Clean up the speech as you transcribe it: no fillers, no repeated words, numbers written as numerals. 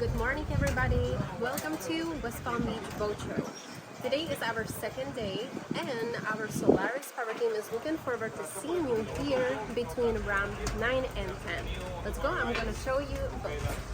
Good morning, everybody. Welcome to West Palm Beach Boat Show. Today is our second day, and our Solaris Power Team is looking forward to seeing you here between around 9 and 10. Let's go. I'm going to show you both.